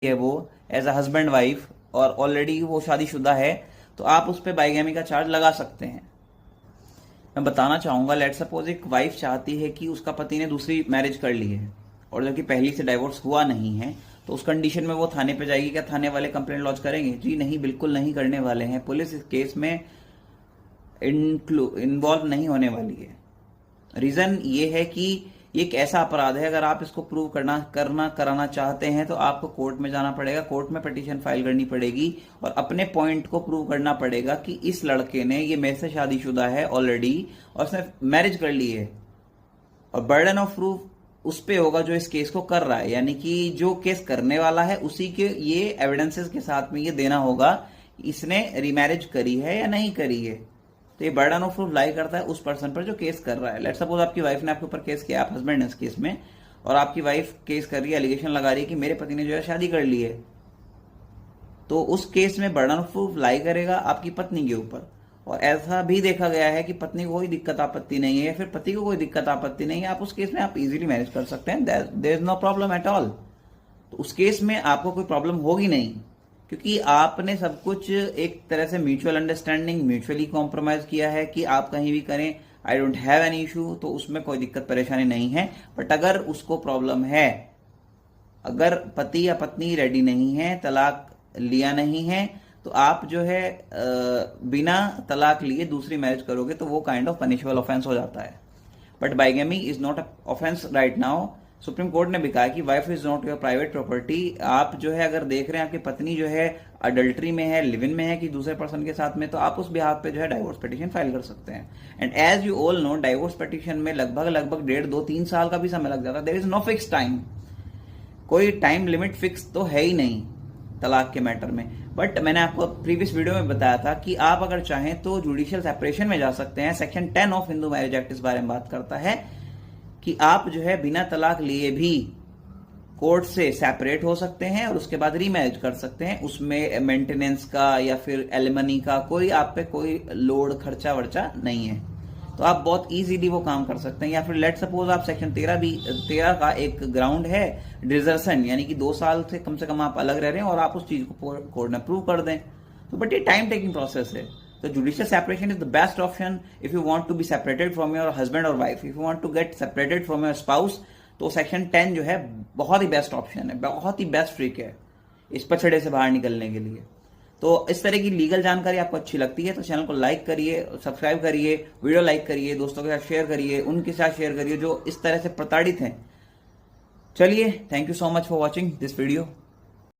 है वो as a husband wife और ऑलरेडी वो शादीशुदा है, तो आप उस पर बाइगैमी का चार्ज लगा सकते हैं। मैं बताना चाहूंगा, लेट सपोज एक वाइफ चाहती है कि उसका पति ने दूसरी मैरिज कर ली है और जबकि पहली से डाइवोर्स हुआ नहीं है, तो उस कंडीशन में वो थाने पे जाएगी। क्या थाने वाले कंप्लेंट लॉन्च करेंगे? जी नहीं, बिल्कुल नहीं करने वाले हैं। पुलिस इस केस में इन्वॉल्व नहीं होने वाली है। रीजन ये है कि ये एक ऐसा अपराध है, अगर आप इसको प्रूव कराना चाहते हैं तो आपको कोर्ट में जाना पड़ेगा, कोर्ट में पिटीशन फाइल करनी पड़ेगी और अपने पॉइंट को प्रूव करना पड़ेगा कि इस लड़के ने, ये मेरे से शादीशुदा है ऑलरेडी और उसने मैरिज कर ली है, और बर्डन ऑफ प्रूफ उस पे होगा जो इस केस को कर रहा है, यानी कि जो केस करने वाला है उसी के ये एविडेंसेस के साथ में ये देना होगा इसने रीमैरिज करी है या नहीं करी है। तो ये बर्डन ऑफ प्रूफ लाई करता है उस पर्सन पर जो केस कर रहा है। लेट्स सपोज आपकी वाइफ ने आपके ऊपर केस किया, आप हस्बैंड है इस केस में, और आपकी वाइफ केस कर रही है, एलिगेशन लगा रही है कि मेरे पति ने जो है शादी कर ली है, तो उस केस में बर्डन ऑफ प्रूफ लाई करेगा आपकी पत्नी के ऊपर। और ऐसा भी देखा गया है कि पत्नी को कोई दिक्कत आपत्ति नहीं है या फिर पति को कोई दिक्कत आपत्ति नहीं है, आप उस केस में आप इजीली मैनेज कर सकते हैं, there is no problem at all. तो उस केस में आपको कोई प्रॉब्लम होगी नहीं, क्योंकि आपने सब कुछ एक तरह से म्यूचुअल अंडरस्टैंडिंग, म्यूचुअली कॉम्प्रोमाइज किया है कि आप कहीं भी करें, I don't have any issue, तो उसमें कोई दिक्कत परेशानी नहीं है। बट अगर उसको प्रॉब्लम है, अगर पति या पत्नी रेडी नहीं है, तलाक लिया नहीं है, तो आप जो है बिना तलाक लिए दूसरी मैरिज करोगे तो वो काइंड ऑफ पनिशेबल ऑफेंस हो जाता है। But bigamy is not a offence right now. Supreme court ने भी कहा कि wife is not your private property. आप जो है अगर देख रहे हैं आपकी पत्नी जो है अडल्ट्री में है, लिव इन में है कि दूसरे पर्सन के साथ में, तो आप उस बिहाफ पे जो है डाइवोर्स पिटीशन फाइल कर सकते हैं। And as you all know, divorce petition में लगभग 1.5-2-3 साल का भी समय लग जाता है। There is no fix time, कोई टाइम लिमिट फिक्स तो है ही नहीं तलाक के मैटर में। बट मैंने आपको प्रीवियस वीडियो में बताया था कि आप अगर चाहें तो जुडिशियल सेपरेशन में जा सकते हैं। Section 10 of Hindu marriage act इस बारे में बात करता है कि आप जो है बिना तलाक लिए भी कोर्ट से सेपरेट हो सकते हैं और उसके बाद रीमैरिज कर सकते हैं। उसमें मेंटेनेंस का या फिर एलिमनी का कोई आप पे कोई लोड खर्चा वर्चा नहीं है, तो आप बहुत इजीली वो काम कर सकते हैं। या फिर लेट सपोज आप सेक्शन 13 का एक ग्राउंड है डिजर्शन, यानी कि 2 साल से कम आप अलग रह रहे हैं और आप उस चीज को कोर्ट में प्रूव कर दें, तो बट ये टाइम टेकिंग प्रोसेस है। तो judicial separation is the best option if you want to be separated from your husband और wife, if you want to get separated from your spouse, तो section 10 जो है बहुत ही बेस्ट ऑप्शन है, बहुत ही best trick है इस पछड़े से बाहर निकलने के लिए। तो इस तरह की लीगल जानकारी आपको अच्छी लगती है तो चैनल को लाइक करिए, सब्सक्राइब करिए, वीडियो लाइक करिए, दोस्तों के साथ शेयर करिए, उनके साथ शेयर करिए जो इस तरह से प्रताड़ित हैं। चलिए, thank you so much for watching this video.